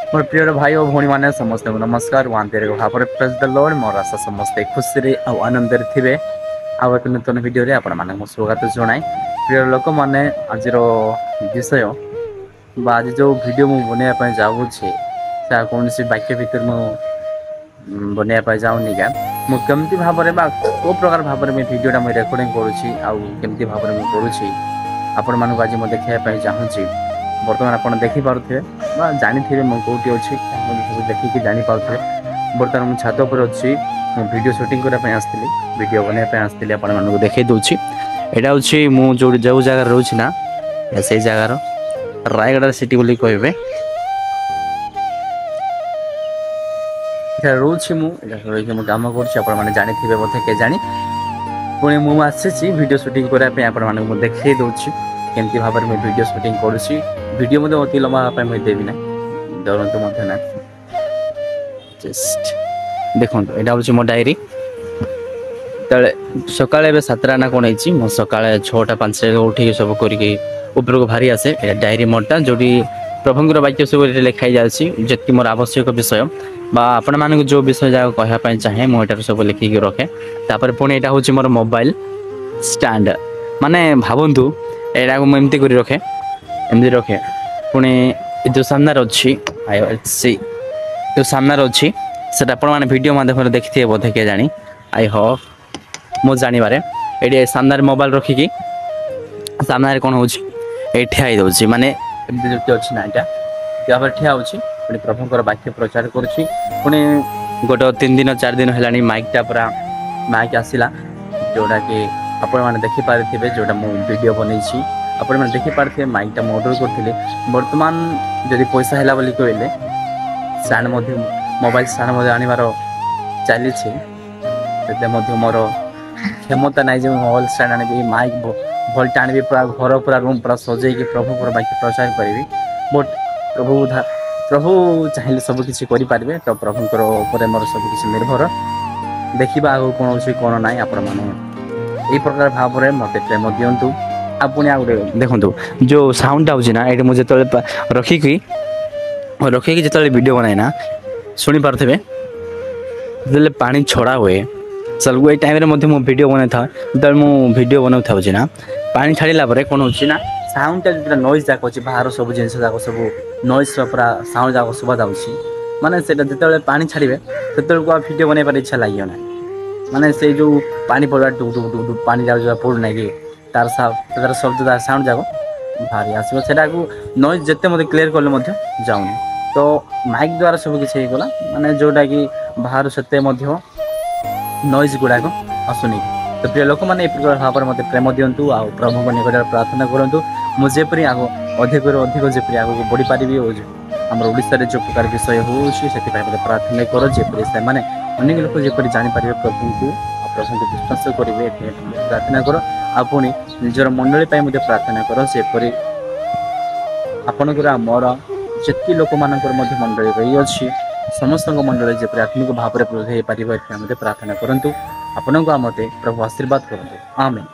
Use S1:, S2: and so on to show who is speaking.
S1: मोर प्रिय भाई और भौणी मैंने समस्त नमस्कार वहां भाव प्रेज द लॉर्ड मोर आशा समस्ते खुशी और आनंद थे आउ एक नूतन भिडियो आपण मानक स्वागत जनाए प्रिय लोक मैंने आज विषय आज जो भिडियो मु बनवाई जाऊँगी कौन सी वाक्य भितर बनवाई जाऊनी क्या मुझे भाव में को प्रकार भाव में भिडियोटा मुझे रेकर्डिंग करुँची भाव में करुँची आपण मानक आज मैं देखापी चाहूँगी बर्तमान आप देखिपे जानी मुझे अच्छी देखिए जापारे बर्तमान मुझे छात पर अच्छी वीडियो शूटिंग करने आसती वीडियो बनवाई आसती आपको देखी दूसरी यहाँ हूँ जो जगार रोच ना से जगार रायगड़ा सिटी बोली कहे रोचे मुझे कम कर जानी बोधे के जानी पुणी मुझे वीडियो शूटिंग करने आपको देखी दूसरी केमती भाव में वीडियो शूटिंग करुँची वीडियो मत अति लंबा मुझे देवी ना डरतु ना जस्ट देखो यहाँ हूँ मो डायरी सका 7टा ना कौन है सका 6टा 5टा उठे सब करके ऊपर को भारी आसे डायरी मोटा जो प्रभुंर वाक्य सब लिखाई जाती मोर आवश्यक विषय बा आपण मानक जो विषय जहाँ कहवाई चाहे मुझे सब लिखिकी रखे तापर पुणी यहाँ हूँ मोर मोबाइल स्टैंड माने भावतु यहाँ मुझे कर रखे एमती रखे पुणी जो सामने अच्छी जो सामने अच्छी से वीडियो माध्यम देखी थे बोधे किए जानी आई होप मो जानवे ये सामने मोबाइल रखिकी सामने कौन हो ठिया दूसरी माने अच्छी ना यहाँ ठिया हो प्रभुंर वाक्य प्रचार करुँची पुणी गोटे 3 दिन 4 दिन है माइकटा पूरा माइक आसला जोटा कि आपण मैंने देखिपारे जोटा मुझे बनई आपण मैंने देखिपारे माइकटा मु ऑर्डर करी बर्तमान जदि पैसा है बोली कहले स्टैंड मोबाइल स्टैंड आनबार चली मोर क्षमता ना जो मोबाइल स्टैंड आनी माइक भल्ट आनी पूरा घर पूरा रूम पूरा सजे प्रभु वाक्य प्रचार करी बट प्रभु चाहिए सबकि करें तो प्रभुंर मोर सबकि निर्भर देखा आगे कौन अच्छी कौन ना आपण मैंने यही प्रकार भाव में मत प्रेम दिंतु आ पुणी आ देखो जो साउंड आऊँ ना ये मुझे जो रखिकी जो वीडियो बनाए शुणी पारे जो पानी छड़ा हुए चल ये टाइम में वीडियो बनाई था जो वीडियो बनाऊ था ना पानी छाड़ा कौन हो साउंडटा जो नॉइज जाक अच्छी बाहर सब जिन जाक सब नॉइज पूरा साउंड जाक शुभा जाऊँगी माने जो पानी छाड़े से वीडियो बनवार इच्छा लगे ना माने से जो पानी पड़ा डुक डुक डुक डुक पानी जो पड़ूना कि तार शब्द साउंड जाक भारी आसो से नॉइज जिते मतलब क्लीयर कले जाऊनी तो माइक द्वारा सब किसी होगा माने जोटा कि बाहर से नॉइज गुड़ाक आसुनी तो प्रिय लोक मैंने प्रकार भाव में मत प्रेम दिंतु आ प्रभु निकट प्रार्थना करूँ मुझेपरी आग अधिक जपरी आगे बढ़ी पारि आम ओडिशा जो प्रकार विषय होती प्रार्थना कर जेपरी से मैंने अनेक लोग जपरी जापर प्रभु को प्रभु को विश्वास करेंगे प्रार्थना कर आपुणी निजर मंडली प्रार्थना कर सेपरी आपणकर मोर जी लोक मान मंडली रही अच्छी समस्त मंडली जपरी आत्मिक भाव में प्रभु हो पार प्रार्थना करूँ आपण को मते प्रभु आशीर्वाद करूँ आमेन।